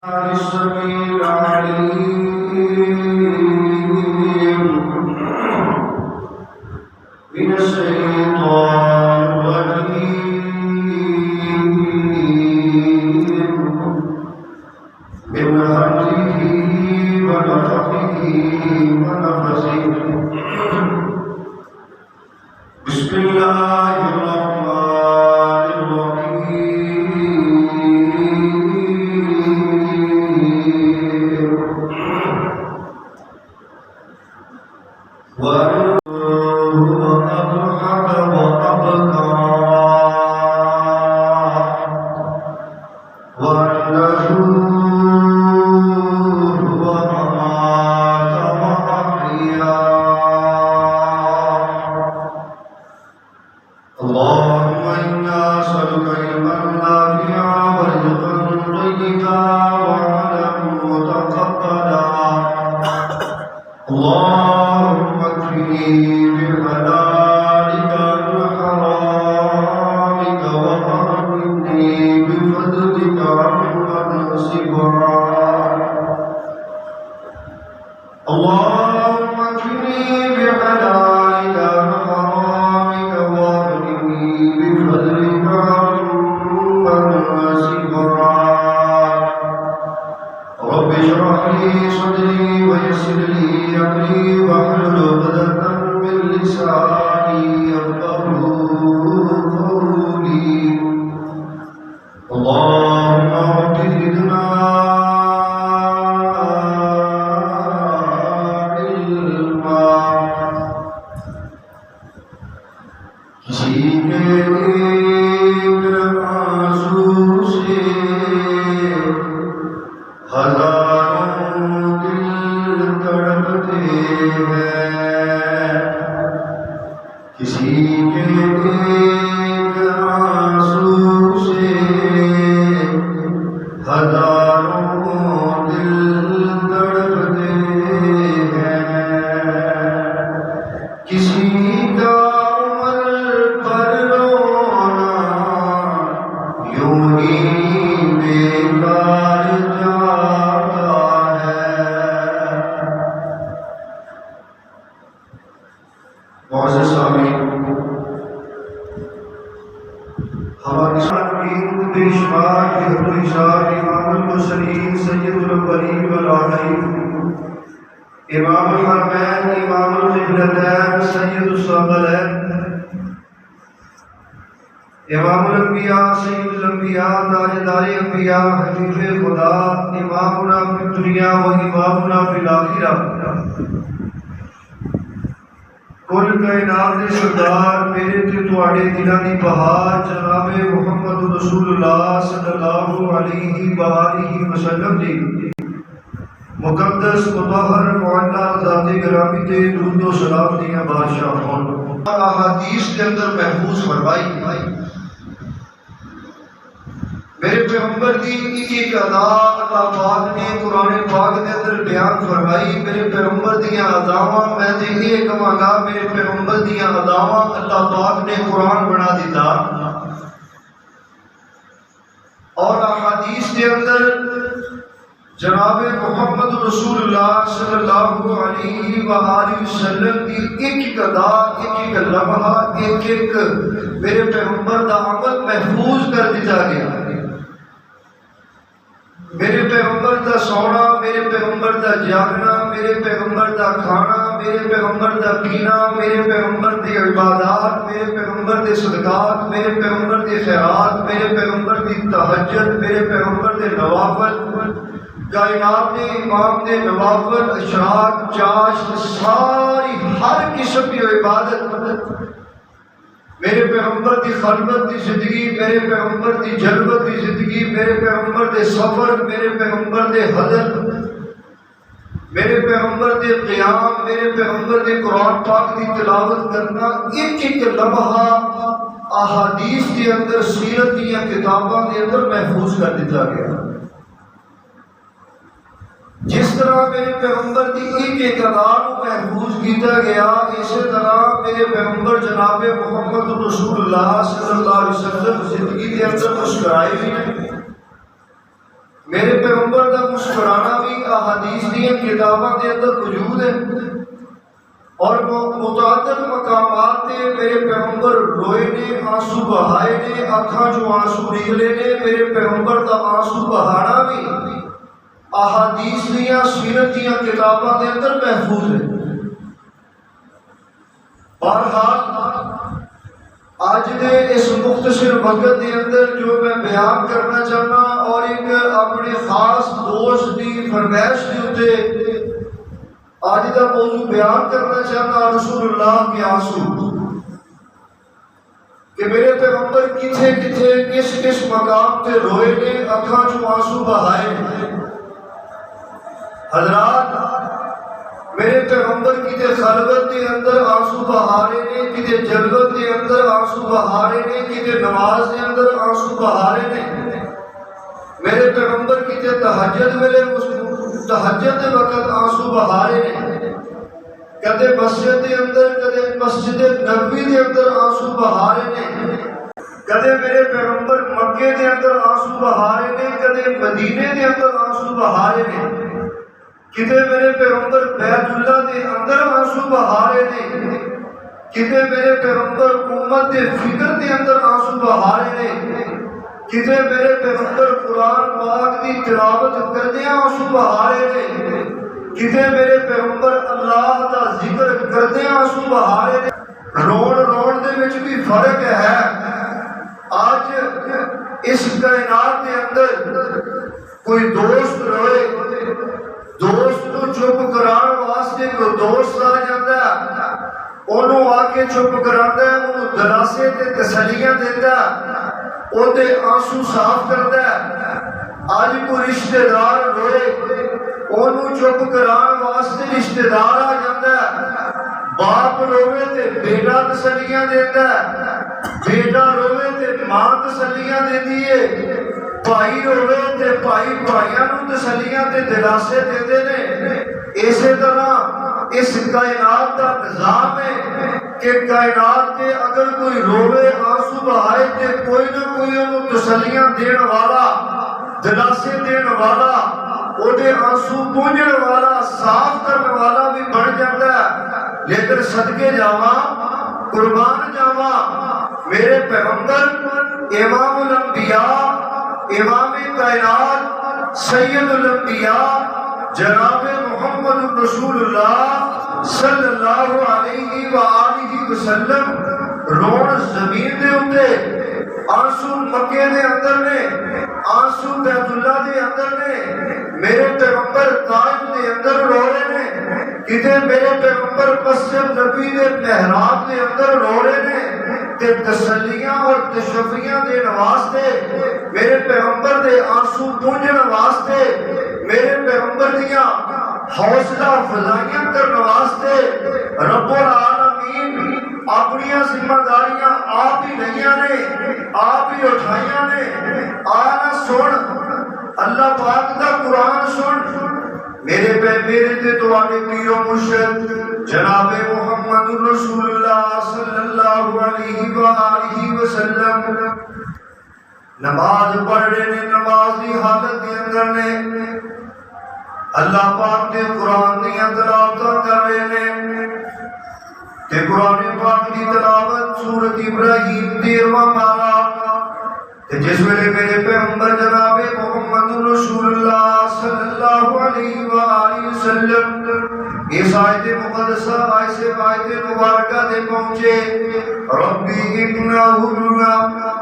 السميع العليم من الشيطان الرجيم من همزه ونفخه ونفسه بسم الله الرحمن الرحيم وهو أضحك وأبكى وأنه هو أمات وأحيا اللهم إنا نسألك علما نافعا ورزقا طيبا وعملا متقبلا اللهم اكفني بحلالك عن حرامك وأغنني بفضلك عمن سواك اللهم اكفني بحلالك عن حرامك وأغنني بفضلك عمن سواك رب اشرح لي صدري ويسر لي أمري واحلل عقدة من لساني يفقهوا قولي اللهم رب زدنا علما کسی کے ایک آنسو سے ہزاروں دل تڑپتے ہیں کسی کے ایک آنسو سے ہزاروں دل تڑپتے ہیں کسی کا عمر پر رونا یوں ہی بیکار جاتا ہے معزز سامعین ہماری سامعین بے شمار حضور شاہ امام المرسلین سید الاولین والآخرین امام الحرمین امام القبلتین سید الثقلین امام الانبیاء سید الانبیاء تاجدار انبیاء حبیب خدا امامنا فی الدنیا و امامنا فی الآخرہ کل کائنات دے سردار میرے تے تواڈے دلاں دی بہار جناب محمد رسول اللہ صلی اللہ علیہ وآلہ وسلم دی مقدس مطہر معلا ذات گرامی تے درود و سلام دیاں بادشاہ ہون احادیث کے اندر محفوظ فرمائی میرے پیغمبر دی ایک ادا اللہ پاک نے قرآن پاک کے اندر بیان فرمائی میرے پیغمبر دیاں اداواں میں تے یہ کہاں گا میرے پیغمبر دیاں اداواں اللہ پاک نے قرآن بنا دیتا اور احادیث کے اندر جناب محمد رسول اللہ صلی اللہ علیہ وآلہ وسلم کی ایک ادا ایک لمحہ ایک میرے پیغمبر دا عمل محفوظ کر دیتا گیا میرے پیغمبر دا سونا میرے پیغمبر دا جاگنا میرے پیغمبر دا کھانا میرے پیغمبر دا پینا میرے پیغمبر دی عبادات میرے پیغمبر دے صدقات میرے پیغمبر دے خیرات میرے پیغمبر دی تہجد میرے پیغمبر دے نوافل کائنات دے امام دے نوافل اشراق چاشت ساری ہر قسم کی عبادت میرے پیغمبر دی خلوت دی زندگی میرے پیغمبر دی جلوت دی زندگی میرے پیغمبر دے سفر میرے پیغمبر دے حضر میرے پیغمبر دے قیام میرے پیغمبر دے قرآن پاک دی تلاوت کرنا ایک لمحہ احادیث کے اندر سیرت دیا کتاباں کے اندر محفوظ کر دیتا گیا جس طرح میرے پیغمبر کی ایک اقدار کو محفوظ کیتا گیا اسی طرح میرے پیغمبر جناب محمد رسول اللہ صلی اللہ علیہ وسلم زندگی کے اندر مسکرائے بھی ہیں میرے پیغمبر کا مسکرانا بھی احادیث دی کتاباں دے اندر موجود ہے، اور متعدد مقامات تے میرے پیغمبر روئے نے، آنسو بہائے نے، اکھاں جو آنسو نکلے نے۔ میرے پیغمبر کا آنسو بہانا بھی احادیث دیاں سیرت دیاں کتاباں دے اندر محفوظ ہے۔ بہرحال آج دے اس مختصر وقت دے اندر جو میں بیان کرنا چاہنا، اور ایک اپنے خاص دوست دی فرمائش کے اوتے آج کا موضوع بیان کرنا چاہنا، رسول اللہ کے آنسو، کہ میرے پیغمبر کتھے کتھے کس کس مقام تے روئے نے، اکھاں چوں آنسو بہائے نے۔ حضرات، میرے پیغمبر کتے خلوت کے اندر آنسو بہارے نے، کتے جلوت کے اندر آنسو بہارے نے، کتے نماز کے اندر آنسو بہارے نے۔ میرے پیغمبر کتے تہجد تہجد کے وقت آنسو بہارے نے، کدے مسجد کے اندر، کدے مسجد نبوی کے اندر آنسو بہارے نے، کدے میرے پیغمبر مکے کے اندر آنسو بہارے نے، کدے مدینے کے اندر آنسو بہارے نے، کتے میرے پیغمبر بیت اللہ دے اندر آنسو بہارے نے، کتے میرے پیغمبر امت دے فکر دے اندر آنسو بہارے نے، کتے میرے پیغمبر قرآن پاک دی تلاوت کردے آنسو بہارے نے، کتے میرے پیغمبر اللہ دا ذکر کردے آنسو بہارے نے۔ روڑ دے وچ بھی فرق ہے۔ آج اس کائنات دے اندر کوئی دوست روئے، دوست کو چپ کران واسطے کوئی دوست آ جاتا ہے، انہوں آ کے چپ کراتا ہے، انہوں دلاسے تے تسلیاں دیتا ہے، وہ دے آنسو صاف کرتا ہے۔ آج کوئی رشتہ دار روئے، انہوں چپ کران واسطے رشتہ دار آ جاتا ہے۔ باپ روے تے بیٹا تسلیاں دیتا ہے، بیٹا روے تے ماں تسلیاں دیتی ہے، بھائی روے تے بھائی بھائیاں نوں تسلیاں تے دلاسے دیتے نے۔ اسی طرح اس کائنات کا نظام ہے کہ کائنات کے اگر کوئی روے آنسو بہائے تے کوئی نہ کوئی انہوں تسلیاں دین والا، دلاسے دین والا، وہ دے آنسو پونجن والا، صاف کرنے والا بھی بن جاتا ہے۔ لیکن صدقے جاواں، قربان جاواں، میرے پیغمبر امام الانبیاء، امام کائنات، سید الانبیاء، جناب محمد رسول اللہ صلی اللہ علیہ وآلہ وسلم روڑ زمین دے ہوتے، آنسو مکے دے اندر نے، آنسو بیت اللہ دے اندر نے، میرے پیغمبر طائف دے اندر رو رہے نے، کتے میرے پیغمبر مسجد نبی دے محراب دے اندر رو رہے نے، تے تسلیاں اور تشفیاں دے واسطے، میرے پیغمبر دے آنسو پونجن واسطے، میرے پیغمبر دیاں حوصلہ افزائیاں کرنے واسطے رب العالمین اپنی ذمہ داریاں آپ ہی لئیاں نے، آپ ہی اٹھائیاں نے۔ آنا سن، اللہ پاک دا قرآن سن، میرے تے توانے پیر و مرشد جناب محمد رسول اللہ صلی اللہ علیہ وآلہ وسلم نماز پڑھ رہے نے، نماز دی حالت کے اندر نے، اللہ پاک دے قرآن دیاں تلاوتاں کر رہے نے، تے قرآن پاک دی تلاوت سورۃ ابراہیم 13واں پارہ، تے جس ویلے میرے پیغمبر جناب محمد رسول اللہ صلی اللہ علیہ وآلہ وسلم اس آیت مقدسہ آیت مبارکہ دے پہنچے، ربی انہم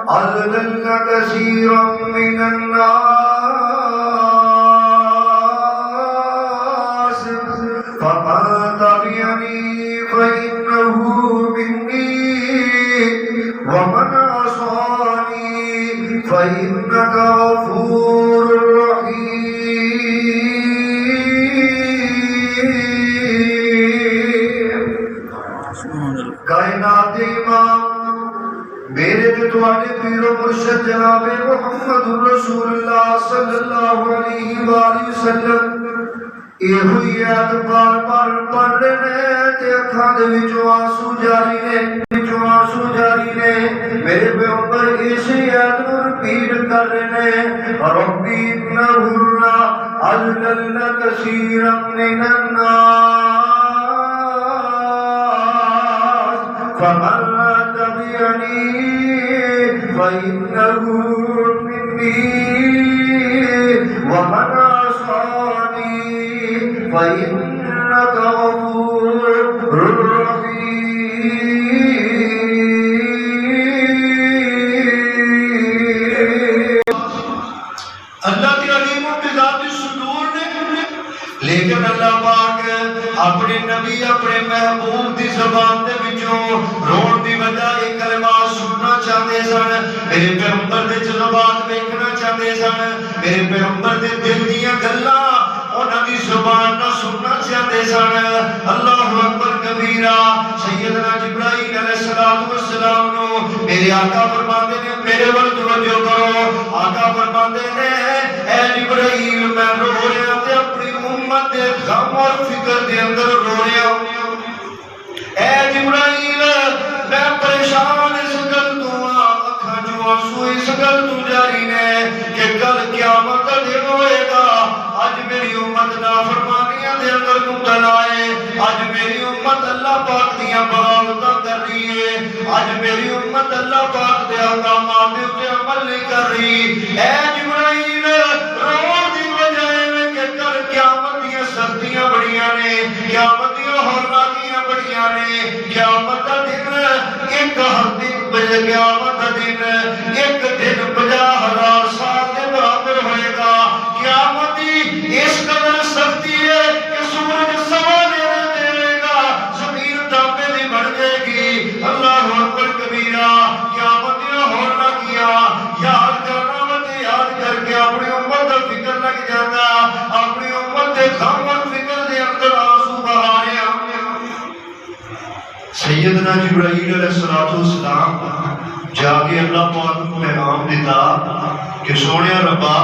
اضللن کثیرا من الناس فمن تبعنی فإنہ منی ومن عصانی فإنک غفور رحیم۔ کائنات امام میرے تے تواڈے پیر و مرشد جناب محمد رسول اللہ صلی اللہ علیہ وآلہ وسلم یہ ہوئی آیت بار بار پڑھ رہے نے، تے اکھاں دے وچوں آنسو جاری نے، میرے پیغمبر اسی آیت کو رپیٹ کر رہے ہیں ربی انہن اضللن کثیرا من الناس فمن تبعنی فإنه منی ومن عصانی فإنك غفور لیکن اللہ پاک اپنے نبی اپنے محبوب دی زبان دے وچوں رون دی وجہ ایک کلمات سننا چاہتے سن میرے پیغمبر دے جذبات ویکھنا چاہتے سن میرے پیغمبر دے دل دیاں گلاں انہاں دی زبان نہ سننا چاہتے سن اللہ اکبر کبیرہ سیدنا جبرائیل علیہ السلام نو میرے آقا فرماتے نے میرے ول توجہ کرو آقا فرماتے نے اے جبرائیل میں رو رہا تے اپنی امت دے غم اور فکر دے اندر رو رہا اے جبرائیل میں پریشان اس گل تو اکھاں جو آنسو اس گل تو جاری نے کہ کل قیامت دا دن ہوئے گا آج میری امت نافرمانیاں دے اندر مبتلا ہے آج میری امت اللہ پاک دیاں بغاوتاں کر رہی ہے آج میری امت اللہ پاک دے احکامات دے اوپر عمل نہیں کر رہی اے جبرائیل رو دی وجہ ہے کہ کل قیامت دیاں سختیاں بڑیاں نے قیامت دیاں ہولناکیاں بڑیاں نے قیامت دا دن ایک ہفتے قیامت دا دن ایک دن 50,000 سال دے برابر ہوئے گا قیامت دی اس قدر سختی ہے کہ سورج سوا دینے دے گا زمین تانبے دی بڑھ جائے گی اللہ اکبر کبیرہ قیامت دیاں ہولناکیاں یاد کرنا مت یاد کر کے اپنی امت دا فکر لگ جاتا اپنی امت دے غم اور فکر دے اندر آنسو بہا رہے ہیں سیدنا جبرائیل علیہ السلام جا کے اللہ پاک کو پیغام دیتا کہ سونیا ربا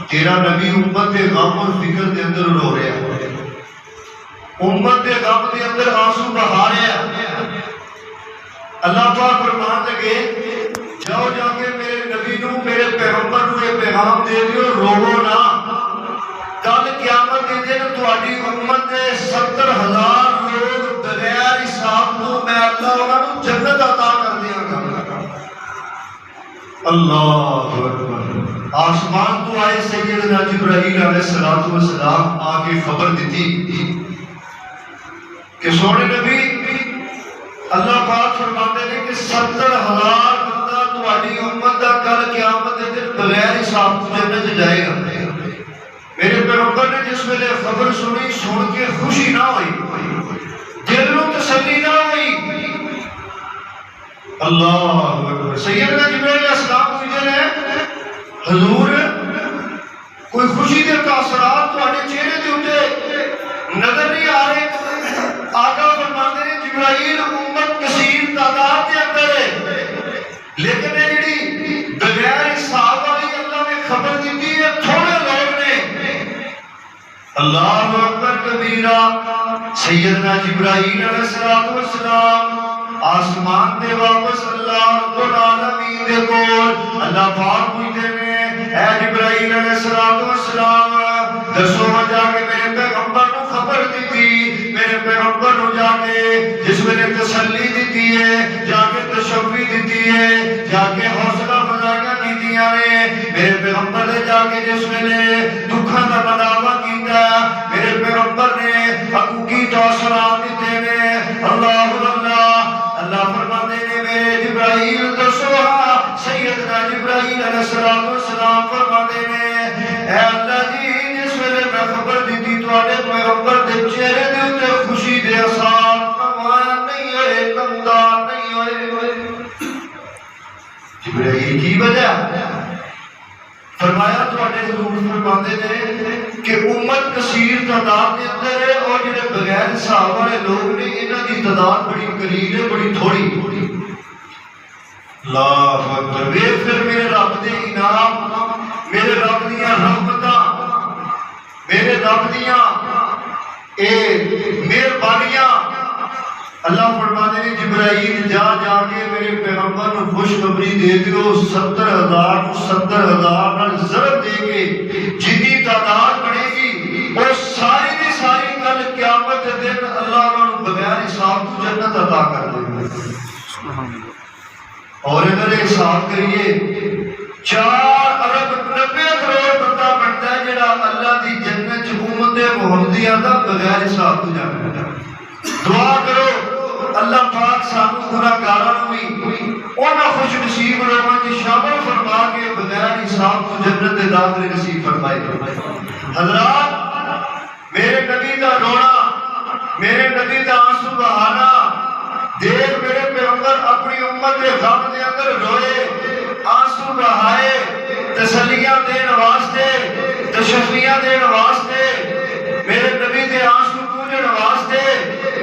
تیرا نبی امت دے غم اور فکر دے اندر رو رہا ہے امت دے غم دے اندر آنسو بہا رہا ہے اللہ پاک فرمان لگے جاؤ جا کے میرے نبی نو میرے پیغمبر نو یہ پیغام دے دیو روو نہ کل قیامت دے دن تہاڈی امت دے 70,000 لوگ بغیر حساب تو میں اللہ انہاں نو جنت عطا کر دیاں گا اللہ اکبر آسمان تو آئے سیدنا جبرائیل علیہ السلام آگے خبر دیتی کہ سونے نبی اللہ پاک فرماتے ہیں کہ 70,000 بندہ تہاڈی امت دا کل قیامت دے دن بغیر حساب تو جنت جائے گا میرے پیغمبر نے جس ویلے خبر سنی سن کے خوشی نہ ہوئی دل نو تسلی نہ ہوئی اللہ اکبر سیدنا جبرائیل علیہ السلام پوچھتے ہیں حضور کوئی خوشی دے تاثرات تہاڈے چہرے دے اوتے نظر نہیں آ رہے آقا فرماتے ہیں جبرائیل امت کثیر تعداد دے اندر ہے لیکن یہ جڑی بغیر حساب والی اللہ نے خبر دیتی ہے تھوڑے لوگ نے اللہ اکبر کبیرہ سیدنا جبرائیل علیہ السلام آسمان دے واپس اللہ رب العالمین دے کول اللہ پاک پوچھتے ہیں اے جبرائیل علیہ السلام دسو جا کے میرے پیغمبر نو خبر دیتی میرے پیغمبر نو جا کے جس میں نے تسلی دیتی ہے جا کے تشفی دیتی ہے جا کے حوصلہ افزائیاں کیتیاں نے میرے پیغمبر نے جا کے جس میں نے دکھاں دا بداوا کیتا میرے پیغمبر نے حقوقی تاثرات دیتے نے اللہ اللہ فرماتے نے میرے جبرائیل دسو سیدنا جبرائیل علیہ السلام فرماتے نے اے اللہ جی جس ویلے میں خبر دیتی تواڈے پیغمبر دے چہرے دے اوتے خوشی دے اثار نمایاں نہیں ہوئے نمودار نہیں ہوئے جبرائیل کی وجہ فرمایا تواڈے حضور فرماتے نے کہ امت کثیر تعداد دے اندر ہے اور جڑے بغیر حساب والے لوگ نے انہاں دی تعداد بڑی قلیل ہے بڑی تھوڑی اللہ اکبر ویکھ پھر میرے رب دے انعام میرے رب دیاں رحمتاں میرے رب دیاں اے مہربانیاں اللہ فرماتے ہیں جبرائیل جا جا کے میرے پیغمبر کو خوشخبری دے دیو 70,000 کو 70,000 نال ضرب دے کے جتنی تعداد بڑھے گی وہ ساری کی ساری کل قیامت کے دن اللہ انہوں بغیر حساب تو جنت عطا کر دے گا. اور اگر حساب کریے 4 ارب 90 کروڑ بندہ بنتا ہے جڑا اللہ دی جنت امت محمدیہ دا بغیر حساب تو جانا. دعا کرو اللہ پاک سانو گناہگاراں نوں بھی انہاں خوش نصیب لوگاں وچ شامل فرما کے بغیر حساب تو جنت دے داخلے نصیب فرمائے. حضرات میرے نبی دا رونا میرے نبی دا آنسو بہانا دیکھ میرے پیغمبر اپنی امت کے غم دے اندر روئے آنسو بہائے تسلیاں دین واسطے تشفیاں دین واسطے میرے نبی دے آنسو پوجن واسطے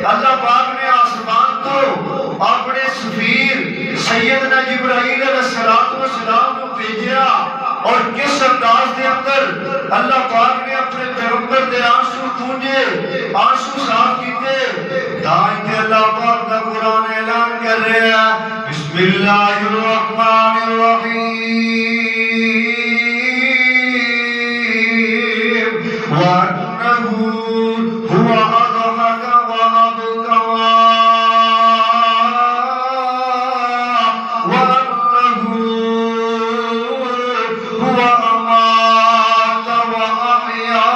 اللہ پاک نے آسمان تو اپنے سفیر سیدنا جبرائیل علیہ السلام کو بھیجا اور کس انداز دے اندر اللہ پاک نے اپنے پیغمبر دے آنسو پوجے آنسو صاف کیتے. دائیں کہ اللہ پاک دا قرآن اعلان کر رہے ہیں بسم اللہ الرحمن الرحیم وَأَنَّهُ هُوَ أَضْحَكَ وَأَبْكَىٰ وَأَنَّهُ هُوَ أَمَاتَ وَأَحْيَا.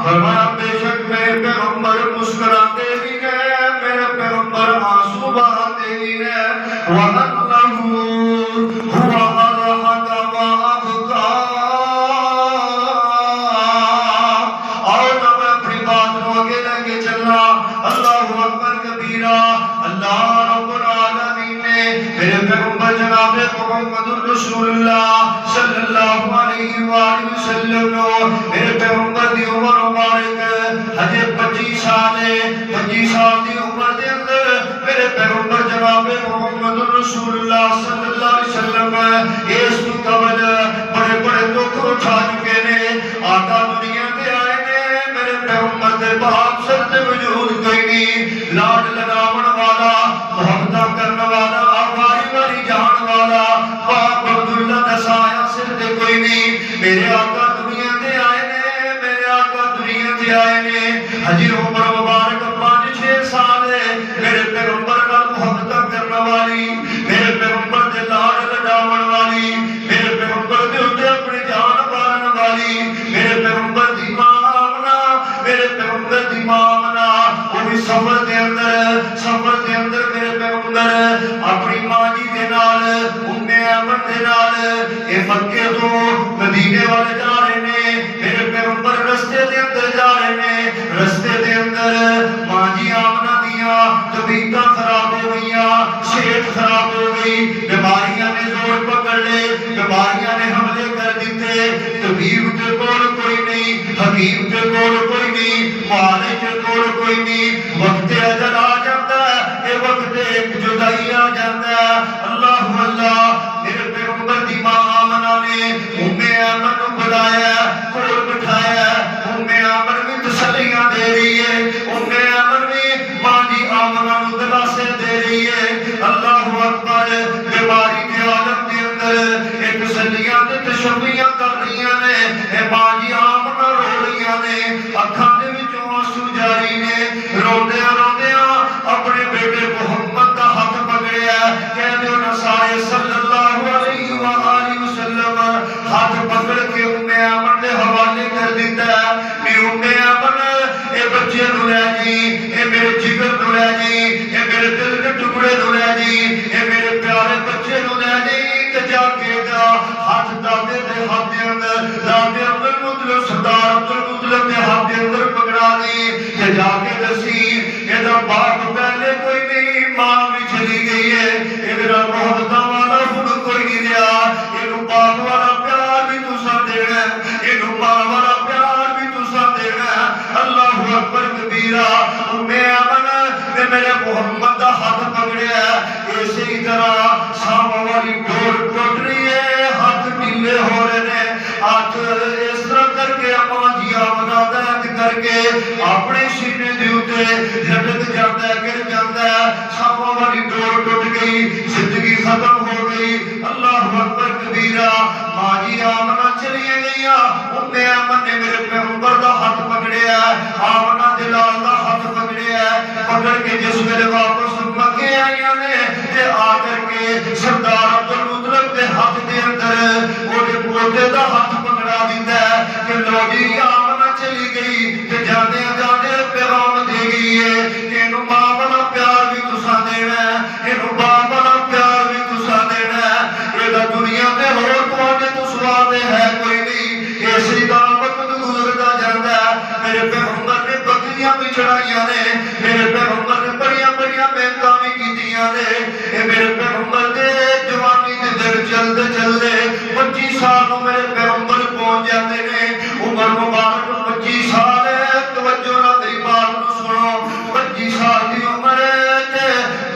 فرمایا بے شک میرے پیغمبر مسکراتے بھی ہیں میرے پیغمبر آنسو بہاتے بھی ہیں. وَأَنَّهُ هُوَ أَضْحَكَ وَأَبْكَىٰ. اللہ اکبر کبیرہ. اللہ رب العالمین نے میرے پیغمبر جناب محمد رسول اللہ صلی اللہ علیہ وآلہ وسلم میرے پیغمبر دی عمر مبارک حجے 25 سال ہے. 25 سال دی عمر دے اندر میرے پیغمبر جناب محمد رسول اللہ صلی اللہ علیہ وسلم اس تو قبل بڑے بڑے دکھ اٹھا چکے نے. آقا دنیا تے آئے نے میرے پیغمبر دے باپ سر تے وجود کوئی نہیں. لاڈ لگاون والا محبت کرن والا آواری والی جان والا باپ عبداللہ دا سایہ سر تے کوئی نہیں. میرے آقا دنیا تے آئے نے میرے آقا دنیا تے آئے نے. حجی عمر مبارک 5-6 سال ہے. میرے پیغمبر نال محبت کرن والی میرے پیغمبر دے لاڈ لگاون والی میرے پیغمبر دے اوتے اپنی جان مارن والی میرے پیغمبر دی ماں میرے پیغمبر دی ماں منا وہ بھی سفر دے اندر میرے پیغمبر اپنی ماں جی دے نال ایمن دے نال اے مکے تو مدینے والے جا رہے نے. میرے پیغمبر رستے دے اندر جا رہے نے. رستے دے اندر ماں جی آمنہ دیاں طبیعتاں خراب ہو گئیاں صحت خراب ہو گئی. بیماریاں نے زور پکڑ لے بیماریاں نے حملے کر دیتے. طبیب تے کول کوئی نہیں حکیم تے کول کوئی نہیں معالج تے کول کوئی نہیں. وقت اجل آ جاتا ہے اے وقت ایک جدائی آ جاتا ہے. اللہ اللہ میرے پیغمبر دی ماں آمنہ نے ایمن کو بلایا کول بٹھایا. ایمن بھی تسلیاں دے رہی ہے ایمن بھی ماں جی آمنہ کو دلاسے دے رہی ہے. اللہ اکبر. بیماری کے عالم کے اندر ایک تسلیاں تے تشفیاں کر رہی نے. اے ماں جی آمنہ رو رہی نے اکھاں دے وچوں آنسو جاری نے. روندیاں روندیاں اپنے بیٹے محمد دا ہاتھ پکڑیا کہہ دیو نا سارے صلی اللہ علیہ وآلہ وسلم ہاتھ پکڑ کے ایمن دے حوالے کر دیتا ہے. ایمن اے بچے نو لے جی اے میرے جگر نو لے جی اے میرے دل دے ٹکڑے نو لے جی اے میرے پیارے بچے نو لے جی تے جا کے دا ہاتھ دادے دے ہاتھ دے اندر دادے عبد المطلب سردار عبد المطلب دے ہاتھ دے اندر پکڑا دی تے جا کے دسی اے دا باپ پہلے کوئی نہیں ماں بھی چلی گئی ہے. اے میرا محبتاں والا خود کوئی نہیں رہا. اینو باپ والا پیار بھی تساں دینا اینو ماں والا پیار بھی تساں دینا. اللہ اکبر کبیرہ. ایمن نے میرے محمد دا ہاتھ پکڑیا. اسی طرح ساواں والی ڈور ٹوٹ رہی ہے ہاتھ ڈھیلے ہو رہے نے. ہاتھ اس طرح کر کے ماں جی آمنہ درد کر کے اپنے اتنے لٹک جاتا ہے گر جاتا ہے ساواں والی ڈور ٹوٹ گئی زندگی ختم ہو گئی اللہ اکبر کبیرہ ماں جی آمنہ چلی گئی ام ایمن نے میرے پیغمبر دا ہاتھ پکڑیا آمنہ دلال دا ہاتھ پکڑیا پکڑ کے جس ویلے واپس مکے آئیاں نے تے آ کر کے سردار عبدالمطلب دے ہاتھ دے اندر وہ دے پوتے دا ہاتھ پکڑا دیتا ہے کہ لو جی آمنہ چلی گئی تے جانے جانے پیغام دے گئی ہے کہ انہوں ماں والا پیار بھی تسا دینا ہے انہوں باپ والا پیار بھی تسا دینا ہے یہ دنیا تے ہو تو آجے تو سوادے ہے کوئی نہیں ایسی دا وقت گزرتا جاتا ہے میرے پیغمبر نے بکریاں بھی چڑھائیاں نے میرے پیغمبر نے بڑیاں بڑیاں محنتاں بھی کیتیاں نے میرے پیغمبر دے جوانی دے در چلتے چلتے 25 سال میرے پیغمبر پہنچ جاتے ہیں عمر مبارک 25 سال ہے توجہ نہ میری بات کو سنو 25 سال کی عمر ہے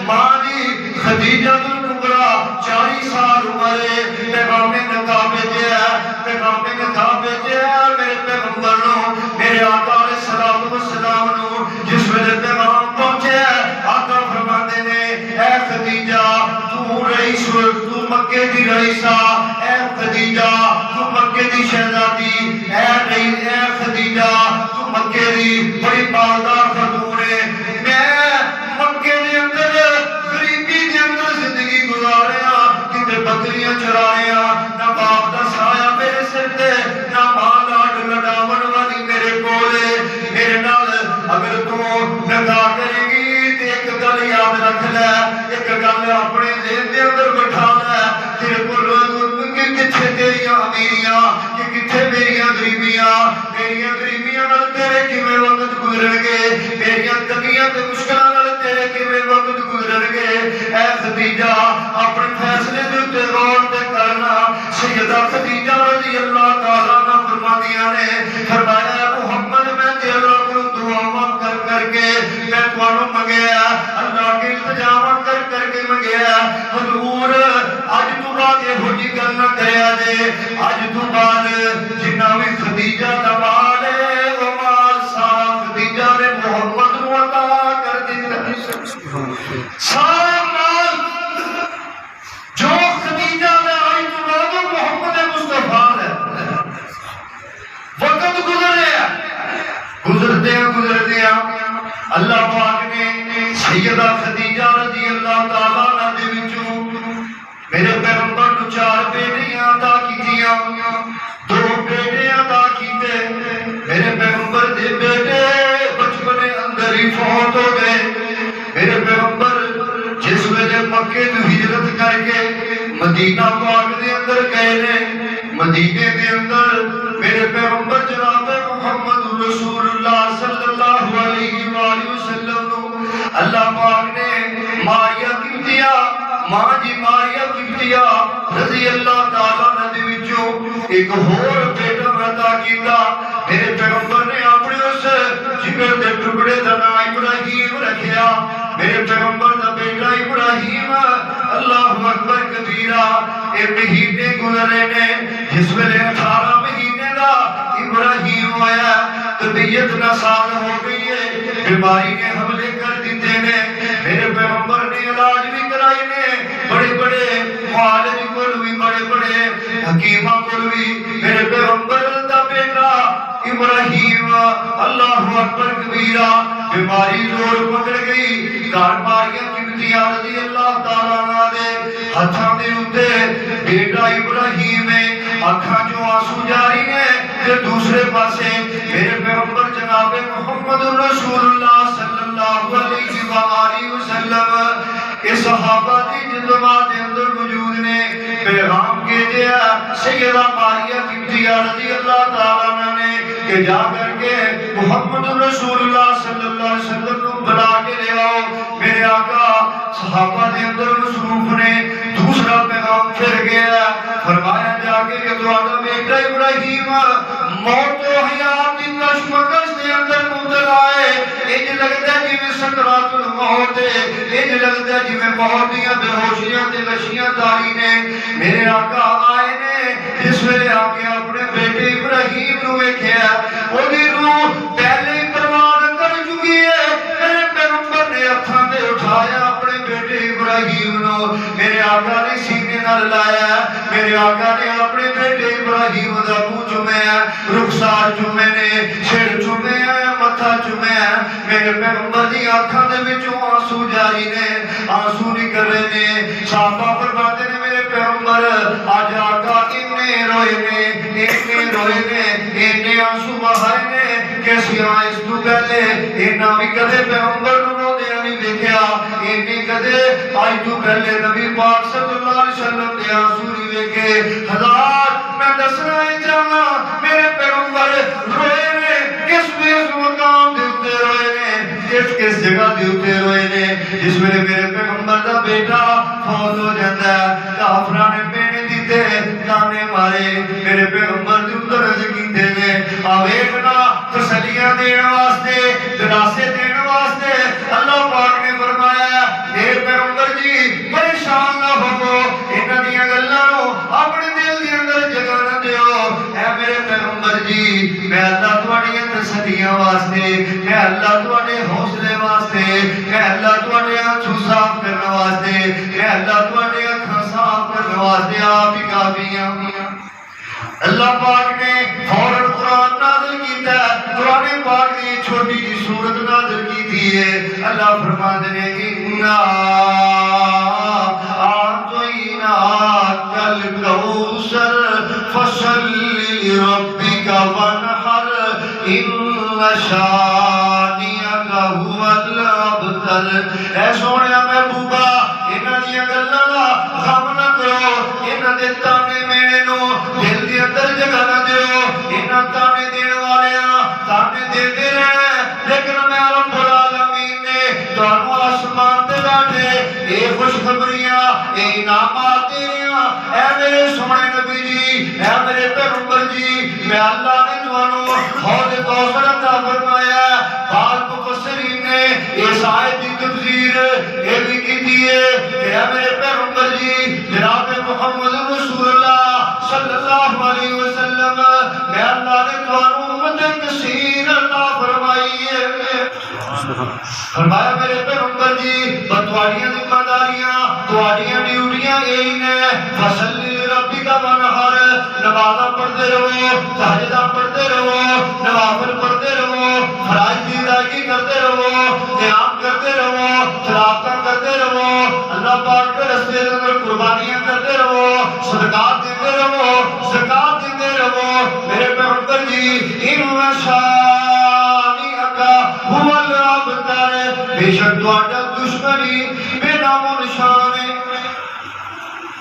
ماں جی خدیجہ الکبریٰ 40 سال عمر ہے پیغام نکاح بھیجا پیغام نکاح بھیجا میرے پیغمبر نو میرے آقا علیہ الصلوۃ والسلام نو جس ویلے پیغام پہنچے آقا فرماتے نے اے خدیجہ تو رئیس تو مکے دی رئیسہ اے خدیجہ تو مکے دی شہزادی اے خدیجہ تو مکے دی بڑی مالدار خاتون ہے میں مکے دے اندر غریبی دے اندر زندگی گزاریا کتے بکریاں چرایا نہ باپ دا سایہ میرے سر تے نہ ماں لاڈ لڈاون والی میرے کولے میرے نال اگر تو نکاح کرے گی تے ایک گل یاد رکھ لے ایک گل اپنے ذہن دے اندر بٹھا لے تیرے کول کہ کتھے تیریاں امیریاں کہ کتھے میریاں غریبیاں نال تیرے کیویں وقت گزرن گے میریاں تنگیاں تے مشکلاں نال تیرے کیویں وقت گزرن گے اے خدیجہ اپنے فیصلے دے تے غور تے کرنا سیدہ خدیجہ رضی اللہ تعالی عنہا فرماندیاں نے فرمایا محمد میں تے اللہ کو دعاواں کر کے میں تانوں منگیا اللہ کے التجاواں کر کے منگیا حضور اج تو بعد یہ ہوئی گل نہ کریا جے اج تو بعد جنہ بھی خدیجہ دا مال ہے وہ مال سارا خدیجہ نے محمد نو عطا کر دتا سارا مال جو خدیجہ نے آئی تو بعد محمد مصطفیٰ نے وقت گزرتے اللہ پاک نے سیدہ خدیجہ رضی اللہ تعالیٰ عنہ دے وچوں میرے پیغمبر کو 4 بیٹیاں عطا کیتیاں 2 بیٹے عطا کیتے میرے پیغمبر دے بیٹے بچپنے اندر ہی فوت ہو گئے میرے پیغمبر جس ویلے مکے تو ہجرت کر کے مدینہ پاک دے اندر گئے نے مدینے دے اندر میرے پیغمبر جناب محمد رسول اللہ صلی اللہ علیہ وآلہ وسلم نو اللہ پاک نے ماریا قبطیہ ماں جی ماریا قبطیہ رضی اللہ تعالیٰ عنہ دے وچوں ایک اور بیٹا عطا کیتا میرے پیغمبر نے اپنے اس جگر دے ٹکڑے دا نام ابراہیم رکھیا میرے پیغمبر دا بیٹا ابراہیم اللہ اکبر کبیرہ اے مہینے گزرے نے جس ویلے 18 مہینے دا ابراہیم ہویا طبیعت ناساز ہو گئی ہے بیماری نے حملے کر دیتے نے میرے پیغمبر نے علاج بھی کرائی نے بڑے بڑے معالج کو بھی بڑے بڑے حکیمہ کو بھی میرے پیغمبر دا بیٹا ابراہیم اللہ اکبر کبیرہ بیماری زور پکڑ گئی گھر ماریا قبطیہ رضی اللہ تعالیٰ عنہ دے ہتھاں دے اوتے بیٹا ابراہیم ہے آنکھاں جو آنسو جاری نے تے دوسرے پاسے میرے پیغمبر جناب محمد رسول اللہ صلی اللہ علیہ وآلہ وسلم اس صحابہ دی جماعت دے اندر موجود نے پیغام کے دیا سیدہ ماریا قبطیہ رضی اللہ تعالیٰ عنہ نے کہ جا کر کے محمد رسول اللہ صلی اللہ علیہ وسلم کو بلا کے لے آؤ میرے آقا صحابہ دے اندر مصروف نے دوسرا پیغام پھر گیا فرمایا جا کے کہ تو آدم بیٹا ابراہیم موت و حیات کی کشمکش دے اندر مبتلا ہے انج لگتا ہے جویں سکرات الموت ہے انج لگتا ہے جویں موت دیاں بے ہوشیاں تے لشیاں تاری نے میرے آقا آئے نے جس ویلے آ کے اپنے بیٹے ابراہیم نو ویکھیا اودی روح پہلے ہی پروان کر چکی ہے نال لایا میرے آقا نے اپنے بیٹے ابراہیم دا منہ چومیا رخسار چومے نے سر چومیا متھا چومیا میرے پیغمبر دی آنکھاں دے وچوں آنسو جاری نے آنسو نکل رہے نے صحابہ فرماتے نے میرے پیغمبر آج آقا اتنے روئے نے اتنے آنسو بہائے نے کیسی آئے اس تو پہلے اینا بھی کدے پیغمبر نو دے نہیں دیکھیا اتنے کدے آج تو پہلے نبی پاک صلی اللہ علیہ وسلم دے آنسو نہیں دیکھے ہزار میں دسنا ہی جانا میرے پیغمبر روئے نے کس مقام دیتے روئے نے کس جگہ دیتے روئے نے جس میں میرے پیغمبر دا بیٹا فوت ہو جاتا ہے کافرہ نے پینے دیتے تانے مارے میرے پیغمبر دی اندر یقین دے نے آویکنا تسلیاں دین واسطے دلاسے دین واسطے اللہ پاک نے فرمایا میرے پیغمبر جی پریشان نہ ہو انہاں دیاں گلاں نو اپنے دل دے اندر جگہ نہ دیو اے میرے پیغمبر جی میں اللہ تواڈیاں تسلیاں واسطے میں اللہ تواڈے حوصلے واسطے میں اللہ تواڈے آنسو صاف کرنے واسطے میں اللہ تواڈے اکھاں صاف کرنے واسطے آپ ہی کافی ہیں اللہ پاک نے فوراً قرآن نازل کیتا ہے قرآن پاک نے چھوٹی جی سورت نازل کی تھی ہے اللہ فرماتے ہیں اِنَّا أَعْطَيْنَاكَ الْكَوْثَرَ فَصَلِّ لِرَبِّكَ وَانْحَرْ إِنَّ شَانِئَكَ هُوَ الْأَبْتَرُ اے سونیا محبوبہ انہاں دیاں گلاں دا غم نہ کرو انہاں دے تانے مینے نو دل دے اندر جگہ نہ دیو انہاں تانے دین والیاں تانے دیندے رہنا لیکن میں رب العالمین نے تانوں آسمان تے بیٹھے اے خوشخبریاں اے انعامات دیاں اے میرے سونے نبی جی اے میرے پیغمبر جی میں اللہ نے تانوں حوض کوثر عطا فرمایا بعض مفسرین نے اس آیت کی تفسیر یہ بھی کی ہے کہ اے میرے پیغمبر جی جناب محمد رسول اللہ صلی اللہ علیہ وسلم میں اللہ نے تانوں امت کثیر عطا فرمائی ہے فرمایا میرے پیغمبر جی بتواڑیاں ذمہ داریاں تواڑیاں ڈیوٹیاں یہی نے فصلی ربی کا منہر نمازہ پڑھتے رہو تہجدہ پڑھتے رہو نوافل پڑھتے رہو فرائض کی ادائیگی کرتے رہو قیام کرتے رہو تلاوتاں کرتے رہو اللہ پاک کے راستے کے اندر قربانیاں کرتے رہو صدقات دیتے رہو زکات دیتے رہو میرے پیغمبر جی ان شانئک هو الابتر بے شک تہاڈا دشمنی بے نام و نشان ہے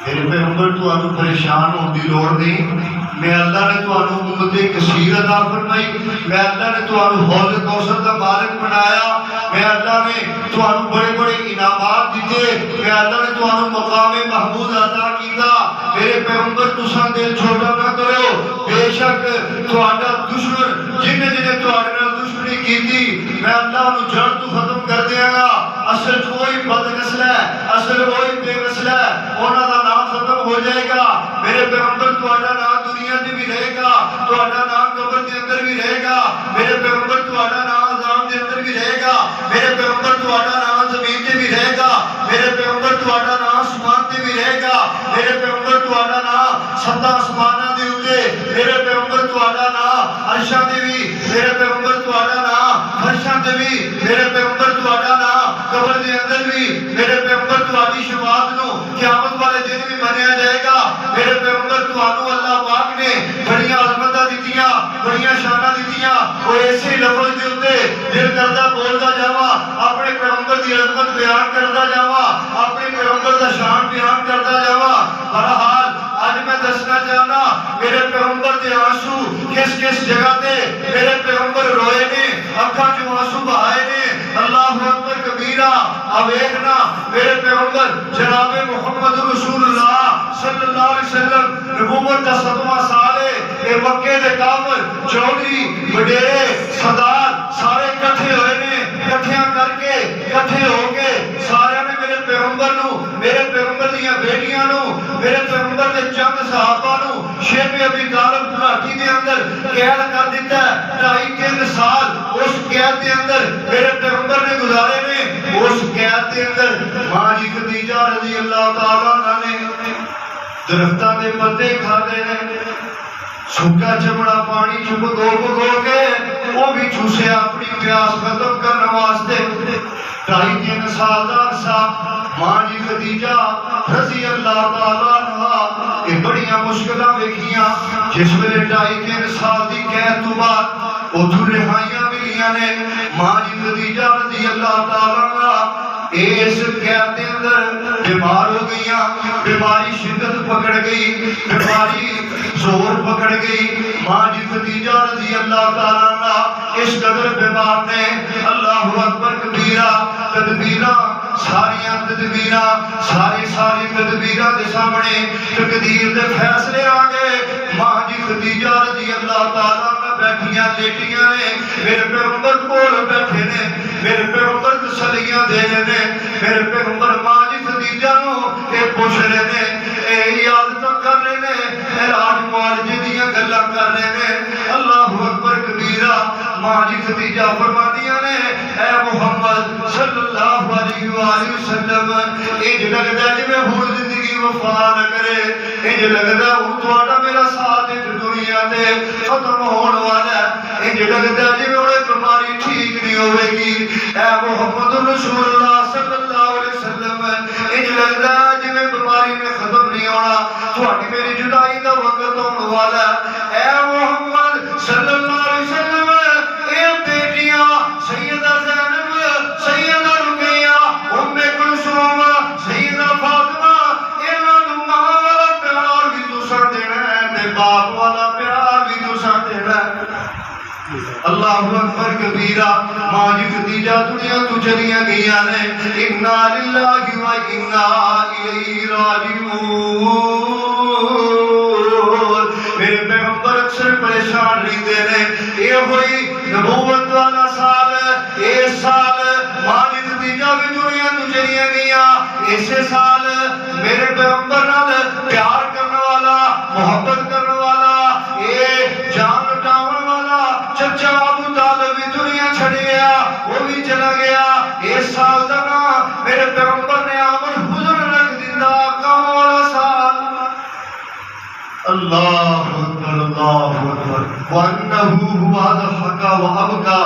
میرے پیغمبر تو آنو پریشان ہوں دی لوڑ نہیں میں اللہ نے تو آنو امت کثیر عطا فرمائی میں اللہ نے تو آنو حوض کوثر دا مالک بنایا میں اللہ نے تو آنو بڑے بڑے انعامات دیتے میں اللہ نے تو آنو مقام محمود عطا کیتا میرے پیغمبر تساں دل چھوٹا نہ کرو بے شک تو آنو دشمن جنہیں تو آنو دشمنی کی تھی میں اللہ انہوں جڑ تو ختم کر دیا گا اصل کوئی بد نسل ہے اصل کوئی بے نسل ہے انہوں دا نام ختم ہو جائے گا میرے پیغمبر تہاڈا نام دنیا دے بھی رہے گا تہاڈا نام قبر دے اندر بھی رہے گا میرے پیغمبر تہاڈا نام عذاب دے اندر بھی رہے گا میرے پیغمبر تہاڈا نام زمین تے بھی رہے گا میرے پیغمبر تہاڈا نام آسمان تے بھی رہے گا میرے پیغمبر تہاڈا نام سب آسماناں دے اوتے میرے پیغمبر تہاڈا نام عرشاں تے بھی میرے پیغمبر تہاڈا نام فرشاں تے بھی میرے پیغمبر تہاڈا نام قبر دے اندر بھی میرے پیغمبر تہاڈی شفاعت نو قیامت والے دن بھی منیا جائے گا میرے پیغمبر تہانوں اللہ پاک نے بڑیاں عظمتاں دتیاں بڑیاں شاناں دتیاں او ایسے لفظ دے اوتے دل کردا بولدا جاواں اپنے پیغمبر دی عظمت بیان کردا جاواں اپنے پیغمبر دا شان بیان کردا جاواں بہرحال آج میں دسنا چاہنا میرے پیغمبر دے آنسو کس کس جگہ تے میرے پیغمبر روئے نے اکھاں چوں آنسو بہائے نے اللہ اکبر کبیرہ اب ایکنا میرے پیغمبر جناب محمد رسول اللہ صلی اللہ علیہ وسلم نبوت کا 7واں سال ہے اے مکے دے کافر چودھری وڈیرے سردار سارے کٹھے ہوئے نے کٹھیاں کر کے کٹھے ہو کے سارے نے میرے پیغمبر نو میرے پیغمبر دیاں بیٹیاں نو میرے پیغمبر دے چند صحابہ نو شیب ابی طالب گھاٹی دے اندر قید کر دیتا ہے 2.5 سال اس قید دے اندر میرے پیغمبر نے گزارے نے اس قید دے اندر ماں جی خدیجہ رضی اللہ تعالیٰ عنہ نے درختوں کے پتے کھاتے ہیں، سکا چمڑا پانی چ بھگو کے وہ بھی چوسیا اپنی پیاس ختم کرنے واسطے۔ 2.5-3 سال کا عرصہ ماں جی خدیجہ رضی اللہ تعالیٰ عنہا یہ بڑی مشکلاں ویکھیاں۔ جس ویلے 2.5-3 سال کی قید تو بعد اتھوں رہائیاں ملیاں نے، ماں جی خدیجہ رضی اللہ تعالیٰ عنہا اس قید کے اندر بیمار ہو گئیاں، بیماری شدت پکڑ گئی، بیماری زور پکڑ گئی۔ ماں جی خدیجہ رضی اللہ تعالیٰ عنہ اس قدر بیمار نے، اللہ اکبر کبیرہ، تدبیراں ساریاں تدبیراں ساری تدبیراں دے سامنے تقدیر دے فیصلے آ گئے۔ ماں جی خدیجہ رضی اللہ تعالیٰ عنہ بیٹھیاں لیٹیاں نے، میرے پیغمبر کول بیٹھے نے، میرے پیغمبر تسلیاں دے رہے نے، میرے پیغمبر ماں جی خدیجہ نو اے پوچھ رہے نے، اے یاد تک کر رہے نے، اے راج معالجے دیاں گلاں کر رہے نے۔ اللہ اکبر کبیرہ، ماں جی خدیجہ فرماندیاں نے، اے محمد صلی اللہ علیہ وآلہ وسلم، انج لگدا جویں ہن زندگی وفا نہ کرے، انج لگدا ہن تہاڈا میرا ساتھ اس دنیا تے ختم ہون والا ہے، انج لگدا جویں ہن بیماری ٹھیک نہیں ہوے گی۔ اے محمد رسول اللہ صلی اللہ علیہ وسلم، انج لگدا جویں بیماری نے ختم نہیں ہونا، تہاڈی میری جدائی دا وقت ہون والا ہے۔ اے محمد صلی اللہ علیہ وسلم، اے بیٹیاں سیدہ زینب، سیدہ رقیہ، ام کلثوم، سیدہ فاطمہ، انہاں نوں ماں والا پیار بھی تساں دینا ہے تے باپ والا پیار بھی تساں دینا ہے۔ اللہ اکبر کبیرہ، ماں جی خدیجہ دنیا تو چلیاں گئیاں نے، انا للہ و انا الیہ راجعون۔ میرے پیغمبر اکثر پریشان رہتے نے، یہ ہوئی نبوت والا سال، اس سال ماں جی خدیجہ بھی دنیا تو چلیاں گئیاں، اسے سال میرے پیغمبر نال پیار کرنے والا، محبت کرنے والا، یہ جان لٹاون والا چچا ابو طالب بھی دنیا چھڑ گیا، وہ بھی چلا گیا۔ اس سال دا نام میرے پیغمبر نے آمد حضور رکھ دیتا، کام والا سال۔ اللہ اکبر اللہ اکبر، وَأَنَّهُ هُوَ ضَحَكَ وَأَبْكَى۔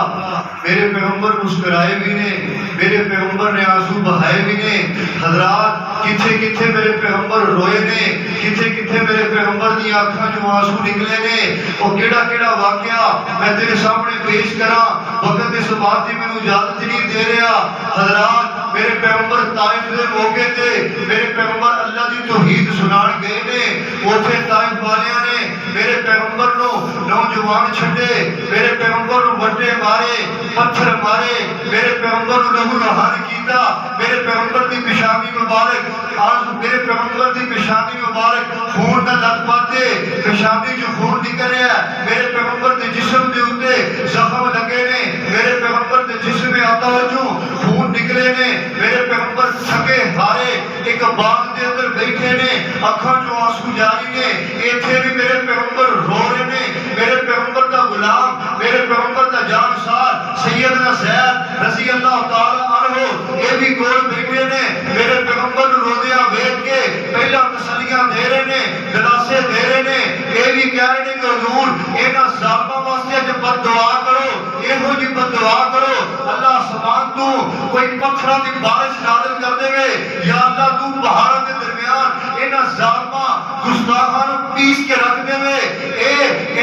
میرے پیغمبر مسکرائے بھی نے، میرے پیغمبر نے آنسو بہائے بھی نے۔ حضرات کتھے کتھے میرے پیغمبر روئے نے، کتھے کتھے میرے پیغمبر دی آنکھاں جو آنسو نکلے نے، وہ کیڑا کیڑا واقعہ میں تیرے سامنے پیش کراں، وقت اس بات دی میں اجازت نہیں دے رہا۔ حضرات میرے پیغمبر طائف دے موقع تے میرے پیغمبر اللہ دی توحید سنان گئے نے، اوتھے طائف والیاں نے میرے پیغمبر نو نوجوان چھڈے، میرے پیغمبر نو وٹے مارے، پتھر مارے، میرے پیغمبر نو لہو لہان کیتا، میرے پیغمبر دی پیشانی مبارک آج میرے پیغمبر دی پیشانی مبارک خون نہ لگ پاتے، پیشانی جو خون نکل رہا ہے، میرے پیغمبر دے جسم دے اوتے زخم لگے نے، میرے پیغمبر دے جسم عطا جو خون نکلے نے، میرے پیغمبر تھکے ہارے ایک باغ دے اندر بیٹھے نے، اکھاں جو آنسو جاری نے، ایتھے بھی میرے پیغمبر رو رہے نے، میرے پیغمبر دا غلام، میرے پیغمبر دا جانسار سیدنا زید رضی اللہ تعالی عنہ یہ بھی کول بیٹھے نے، میرے پیغمبر روندیاں ویکھ کے پہلا تسلیاں دے رہے نے، دلاسے دے رہے نے، یہ بھی کہہ رہے نے کہ حضور انہاں ظالماں واسطے جو بد دعا کرو، یہو جی بد دعا کرو، اللہ آسمان تو کوئی پتھراں دی بارش نازل کر دے گے، یا اللہ تو پہاڑاں دے درمیان انہاں ظالماں گستاخاں نو پیس کے رکھ دے وے،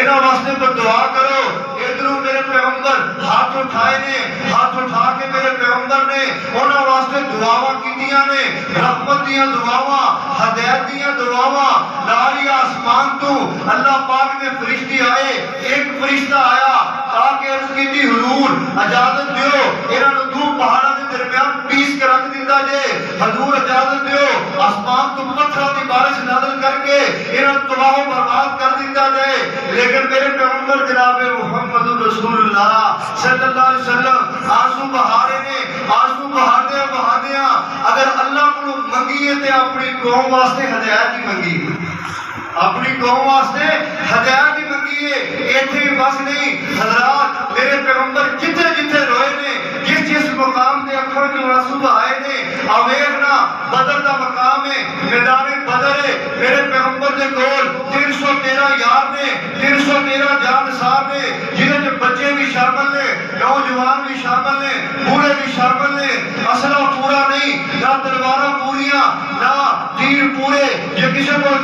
انہاں واسطے بد دعا کرو۔ ادھروں میرے پیغمبر ہاتھ اٹھائے نے، ہاتھ اٹھا کے میرے پیغمبر نے انہاں واسطے دعاواں کیتیاں نے، رحمت دیاں دعاواں، ہدایت دیاں دعاواں، ناری آسمان تو اللہ پاک نے فرشتے آئے، ایک فرشتہ آیا تاکہ عرض کی حضور اجازت دیو انہاں نو دو پہاڑاں دے درمیان پیس کے رکھ دیتا جے، حضور اجازت دیو آسمان تو پتھراں دی بارش نازل کر کے انہاں تباہ و برباد کر دیتا جائے۔ لیکن میرے پیغمبر جناب محمد رسول اللہ صلی اللہ علیہ وسلم آنسو بہارے نے، آنسو بہاندیاں بہاندیاں اگر اللہ کو منگیے تے اپنی قوم واسطے ہدایت ہی منگیے، اپنی قوم واسطے ہدایت ہی منگیے، ایتھے بس نہیں۔ حضرات میرے پیغمبر جتھے جتھے روئے نے، جس جس مقام دے اکھاں جو آنسو بہائے نے، آویخنا بدر دا مقام ہے، میدان بدر ہے، میرے پیغمبر دے کول 313 یار نے، 313 جانسار نے، جنہیں جو بچے بھی شامل نے، نوجوان بھی شامل نے، بوڑھے بھی شامل نے، اسلحہ پورا نہیں، نہ تلواریں پوریاں، نہ تیر پورے، یہ کسی کو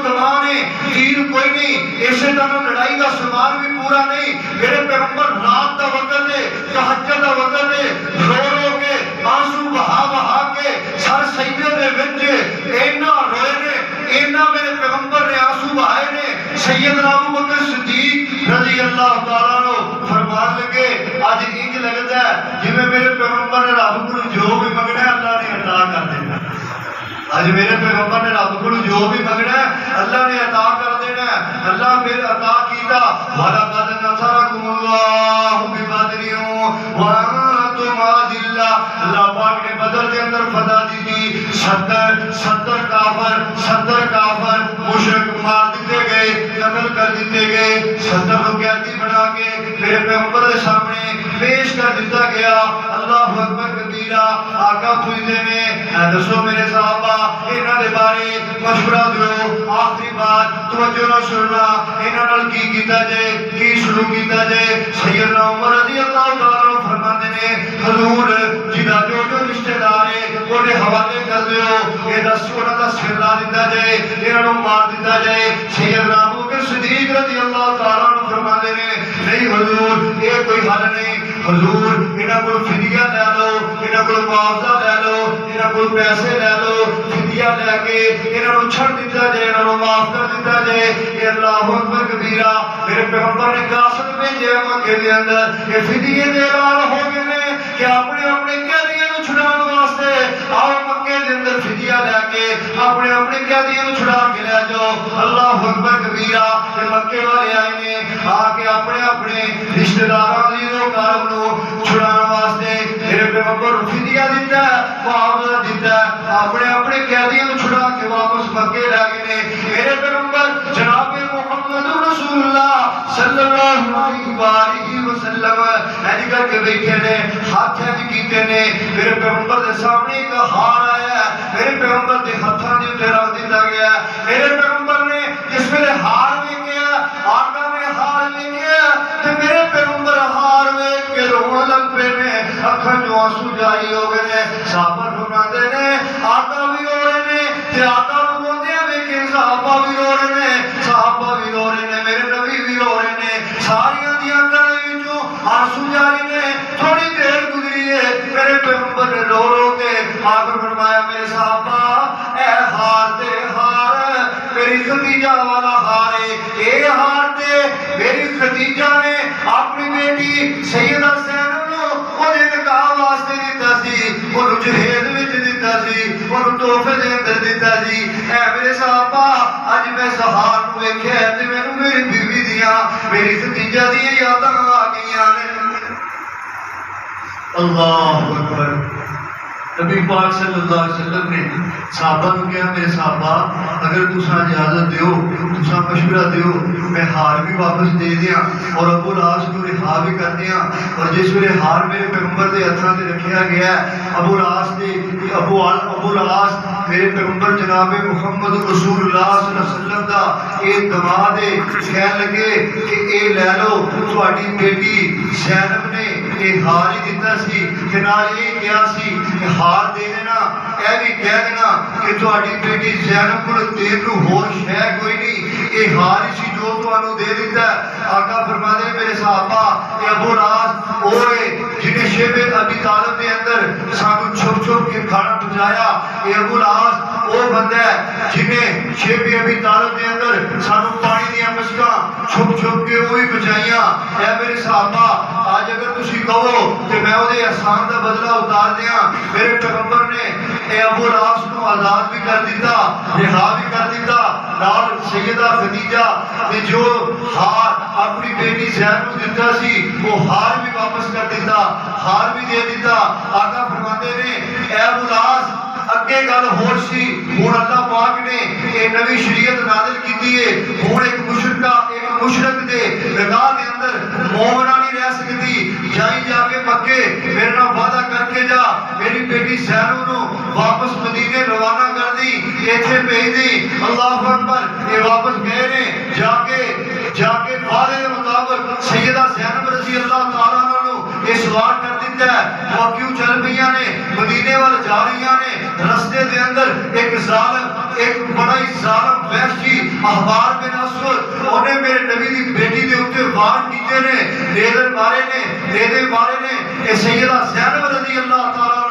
کمان ہے، تیر کوئی نہیں، اسی طرح لڑائی کا سامان بھی پورا نہیں۔ میرے پیغمبر رات دا وقت ہے، تہجد دا وقت ہے، رو رو کے آنسو بہا کے سر سجدے دے وچ اینا روئے نے، اینا میرے پیغمبر نے آنسو بہائے نے۔ سیدنا ابو بکر صدیق رضی اللہ تعالیٰ عنہ فرمان لگے آج انج لگتا ہے جویں میرے پیغمبر نے رب کو جو بھی منگنا ہے اللہ نے عطا کر دینا۔ آج میرے پیغمبر نے رب کو جو بھی منگنا ہے اللہ نے عطا کر دینا ہے۔ اللہ پھر عطا کیتا وَلَقَدْ نَصَرَكُمُ اللَّهُ بِبَدْرٍ وَأَنْتُمْ أَذِلَّةٌ۔ اللہ پاک نے بدر کے اندر فتح دی تھی، 70 کافر مشرک مار دیتے گئے، قتل کر دیتے گئے، 70 کو قیدی بنا کے میرے پیغمبر کے سامنے پیش کر دیتا گیا۔ اللہ اکبر کبیرہ۔ آقا پوچھتے نے دسو میرے صحابہ انہاں دے بارے مشورہ دیو، آخری بات توجہ نہ سننا، انہاں نال کی کیتا جائے، کی شروع کیتا جائے۔ سیدنا عمر رضی اللہ تعالیٰ عنہ فرماتے ہیں حضور جدا جو رشتہ دار ہے انہیں حوالے کر دیو، یہ دس انہاں دا سر لا دیتا جائے، انہاں نوں مار دیتا جائے۔ سیدنا ابو بکر صدیق رضی اللہ تعالیٰ عنہ فرماتے ہیں نہیں حضور یہ کوئی حل نہیں، حضور انہاں کو فدیہ لے لو، انہاں کو معاوضہ لے لو، انہاں کو پیسے لے لو، فدیہ لے کے انہاں کو چھڑ دیتا جائے، انہاں کو معاف کر دیتا جائے۔ یہ اللہ اکبر کبیرہ۔ میرے پیغمبر نے قاصد بھیجے مکے دے اندر یہ فدیے دے اعلان ہو گئے نے کہ اپنے قیدیاں نوں چھڑاؤن واسطے آؤ مکے دے اندر فدیہ لے کے اپنے قیدیاں نوں چھڑا کے لے جاؤ۔ اللہ اکبر کبیرہ۔ تے مکے والے آئے نے آ کے اپنے رشتہ داراں عزیزاں کارم نوں چھڑاؤن واسطے میرے پیغمبر فدیہ دیتا ہے، معاوضہ دیتا ہے، اپنے قیدیاں نوں چھڑا کے واپس مکے لے گئے نے۔ میرے پیغمبر جناب محمد رسول اللہ صلی اللہ علیہ وسلم ایج کر کے بیٹھے نے، ہاتھ ایج کیتے نے۔ میرے پیغمبر دے سامنے ایک ہار آیا ہے، میرے پیغمبر دے ہتھاں دے اوپر رکھ دتا گیا ہے۔ میرے پیغمبر نے جس ویلے ہار ویکھیا، آقا نے ہار ویکھیا تے میرے پیغمبر ہار ویکھ کے روਣ لگ پے نے، اکھاں چوں آنسو جاری ہو گئے نے۔ صحابہ فرماندے نے آقا بھی رو رہے نے تے آقا نوں روندیاں ویکھ کے صحابہ بھی رو رہے نے، صحابہ بھی رو رہے نے، میرے نبی بھی رو رہے نے، ساریاں دی اکھاں دے وچوں آنسو جاری نے۔ تھوڑی دیر گزری ہے، میرے پیغمبر نے رو رو کے آخر فرمایا میرے صحابہ اے ہار تے ہار میری خدیجہ والا ہار ہے، اے ہار تے میری خدیجہ نے اپنی بیٹی سیدہ زینب نوں اودے نکاح واسطے دتا سی، اونوں جہیز وچ دتا سی، اونوں تحفے دے اندر دتا سی۔ اے میرے صحابہ اج میں ہار نوں ویکھیا تے مینوں میری بیوی دیاں میری خدیجہ دیاں یاداں آ گئیاں نے۔ اللہ اکبر۔ نبی پاک صلی اللہ علیہ وسلم نے صحابہ کو کہا میرے صحابہ اگر تساں اجازت دیو، تساں مشورہ دیو، میں ہار بھی واپس دے دیاں اور ابو العاص کو رہا بھی کر دیاں۔ اور جس ویلے ہار میرے پیغمبر دے ہتھاں تے رکھیا گیا ہے، ابو العاص میرے پیغمبر جناب محمد رسول اللہ صلی اللہ علیہ وسلم دا اے دماد ہے، کہن لگے کہ اے لے لو تہاڈی بیٹی زینب نے اے ہار ہی دتا سی تے نال اے کہیا سی کہ ہار دے دینا، اے بھی کہہ دینا کہ تہاڈی بیٹی زینب کول تیر نوں ہور شے کوئی نہیں، اے ہار ہی سی جو تانوں دے دیتا ہے۔ آقا فرماتے ہیں میرے صحابہ کہ ابو العاص اوے جنہیں شیب ابی طالب دے اندر سانوں چھپ چھپ کے کھانا پہنچایا، اے ابو العاص وہ بندہ ہے جنہیں شیب ابی طالب دے اندر سانوں پانی دیا مشکاں چھپ چھپ کے وہی بچائیاں۔ اے میرے صحابہ آج اگر تسی کہو کہ میں وہ دے احسان دا بدلہ اتار دیاں، میرے پیغمبر نے اے ابو العاص کو آزاد بھی کر دیتا، رہا بھی کر دیتا، نال سیدہ خدیجہ نے جو ہار اپنی بیٹی زینب کو دیتا سی وہ ہار بھی واپس کر دیتا، ہار بھی دے دیتا۔ آقا فرماتے نے اے ابو العاص اگے گل ہور سی، ہن اللہ پاک نے یہ نوی شریعت نازل کیتی ہے، ہن ایک مشرک دے نگاہ دے اندر مومنہ نہیں رہ سکتی، جائی جا کے مکے میرے نال وعدہ کر کے جا میری بیٹی میری زینو نو واپس مدینے روانہ کر دی، ایتھے بھیج دی۔ اللہ اکبر، یہ واپس گئے نے، جا کے وعدے کے مطابق سیدہ زینب رضی اللہ تعالیٰ عنہ یہ سوال کر دیتا ہے، وہ کیوں چل پئیاں نے مدینے وال جا رہیاں نے، رستے دے اندر ایک ظالم، ایک بڑا ہی ظالم وحشی احبار بن اسود انہیں میرے نبی دی بیٹی دے اوپر وار کیتے نے، نیزے مارے نے۔ اے سیدہ زینب رضی اللہ تعالیٰ عنہ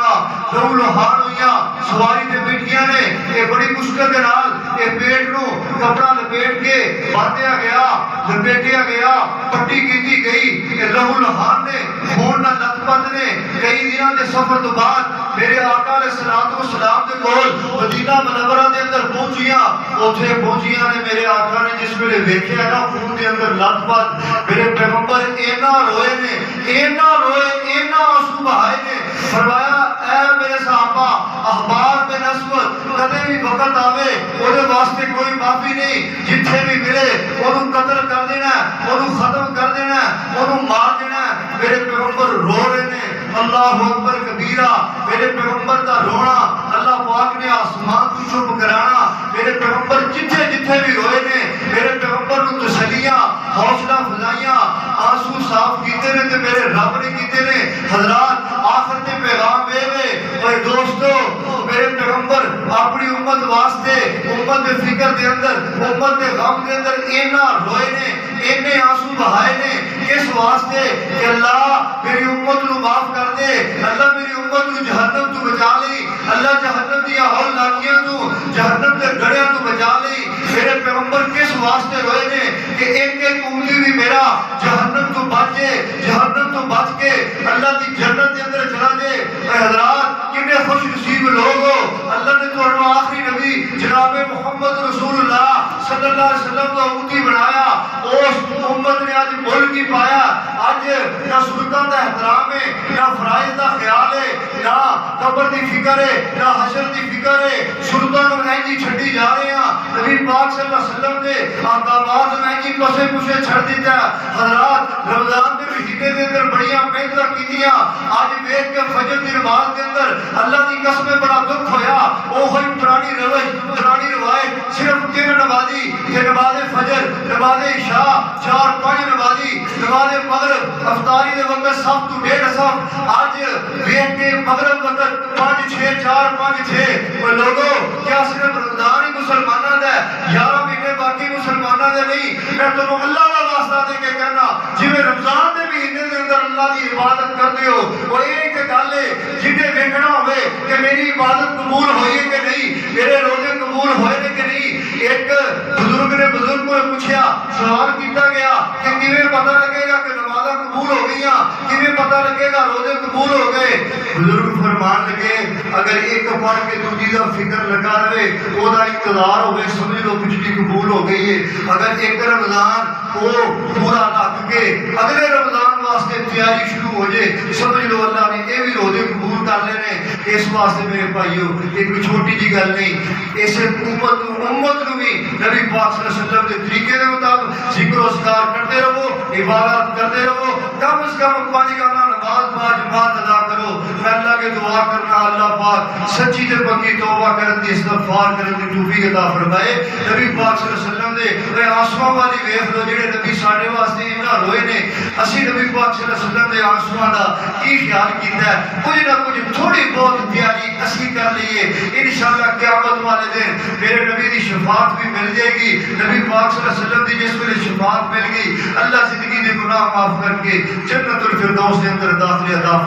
لہو لہان ہوئیاں، سواری تے بیٹھیاں نے، اے بڑی مشکل دے نال اے پیٹ نو کپڑا لپیٹ کے باندھیا گیا، لپیٹیا گیا، پٹی کیتی گئی۔ اے لہو لہان نے، خون نہ لت پت نے، کئی دنوں کے سفر تو بعد میرے آقا علیہ الصلوۃ والسلام دے کول مدینہ منورہ دے اندر پہنچیاں، اوتھے پہنچیاں نے میرے آقا نے جس ویلے ویکھیا نا خون دے اندر لت پت، میرے پیغمبر اینا روئے نے، اینا روئے، اینا آنسو بہائے نے، فرمایا اے میرے صحابہ، احبار بن اسود کدے بھی وقت آوے اودے واسطے کوئی معافی نہیں، جتھے بھی ملے اونوں قتل کر دینا، اونوں ختم کر دینا، اونوں مار دینا۔ میرے پیغمبر رو رہے نے، اللہ اکبر کبیرہ، میرے پیغمبر دا رونا اللہ پاک نے آسمان کو چپ کرانا۔ میرے پیغمبر جتھے جتھے بھی روئے نے، میرے پیغمبر نو تسلیاں، حوصلہ افزائیاں، آنسو صاف کیتے نے تے میرے رب نے کیتے نے۔ حضرات آخر تے پیغام وے اوے دوستو، میرے پیغمبر اپنی امت واسطے، امت دے فکر دے اندر، امت دے غم دے اندر اینا روئے نے، اینے آنسو بہائے نے، کس واسطے کہ اللہ میری امت نو معاف کر دے، اللہ میری امت نو جہنم تو بچا لی، اللہ جہنم دی ہول ناکیاں تو، جہنم دے گڑیاں تو بچا لی۔ میرے پیغمبر کس واسطے روئے نے کہ ایک ایک امتی بھی میرا جہنم تو بچے، جہنم تو بچ کے اللہ دی جنت دے اندر چلا جائے۔ اے حضرات کتنے خوش نصیب لوگ ہو، اللہ نے تمہیں آخری نبی جناب محمد رسول اللہ صلی اللہ علیہ وسلم کا امتی بنایا، اس امت نے آج ملک ہی پایا۔ آج نہ سلطان دا احترام ہے، نہ فرائض دا خیال ہے، نہ قبر دی فکر ہے، نہ حشر دی فکر ہے۔ سلطان مہنگی چھٹی جا رہے ہیں، نبی پاک صلی اللہ علیہ وسلم نے احکامات مہنگی پسے پوچھے چھڑ دیتا ہے۔ حضرات رمضان کے مہینے دے اندر بڑیاں محنت کیتیاں، آج ویکھ کے فجر دی نماز کے اندر اللہ دی قسم بڑا دکھ ہویا۔ او ہوئی پرانی روش، پرانی روایت، صرف 3 نمازی کہ نماز فجر، نماز عشاء، 4-5 نمازی، نماز مغرب افطاری دے وقت صف تو 1.5 صف، آج ویکھ کے مغرب وقت 5-6 4-5-6۔ وہ لوگوں کیا صرف رمضان ہی مسلمانوں دا ہے؟ 11 مہینے باقی مسلمانوں دے نہیں۔ میں تمہیں اللہ کا واسطہ دے کے کہنا، جویں رمضان دے مہینے دے اندر اللہ دی عبادت کردے ہو، وہ ایک گل ہے جنہیں ویکھنا ہوئے کہ میری عبادت قبول ہوئی ہے کہ نہیں، میرے روزے قبول ہوئے نے کہ نہیں۔ ایک بزرگ نے بزرگ کو پوچھا، سوال کیتا گیا کہ کیویں پتہ لگے گا کہ نمازاں قبول ہو گئیاں، کیویں پتہ لگے گا روزے قبول ہو گئے؟ بزرگ فرمان لگے اگر ایک پڑھ کے دوسری دا فکر لگا رہے، او دا انتظار ہوئے، سمجھ لو پچھلی قبول ہو گئی ہے۔ اگر ایک رمضان وہ پورا لگ کے اگلے رمضان واسطے تیاری شروع ہو جائے، سمجھ لو اللہ نے یہ بھی روزے قبول کر لینے۔ اس واسطے میرے بھائیو ایک چھوٹی جی گل نہیں، اس امت نو بھی نبی پاک صلی اللہ علیہ وسلم کے طریقے کے مطابق ذکر و اذکار کرتے رہو، عبادت کرتے رہو، کم از کم 5 گانا نماز باجماعت ادا کرو۔ میں اللہ کے دعا کرنا اللہ پاک سچی تے پکی توبہ کرن دی، استغفار کرن دی توفیق عطا فرمائے۔ نبی پاک صلی اللہ علیہ وسلم دے آنسواں والی ویکھ لو جڑے نبی ساڈے واسطے انہاں روئے نے، اسی نبی پاک صلی اللہ علیہ وسلم دے آنسواں دا کی خیال کیتا ہے؟ کچھ نہ کچھ تھوڑی بہت تیاری اسی کر لیے، انشاءاللہ قیامت والے دن میرے نبی دی شفاعت بھی مل جائے گی۔ نبی پاک صلی اللہ علیہ وسلم دی جس ویلے شفاعت مل گئی، اللہ زندگی دے گناہ معاف کر کے جنت الفردوس دے اندر داخلہ عطا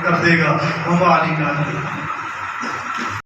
کر دے گا۔ وما علینا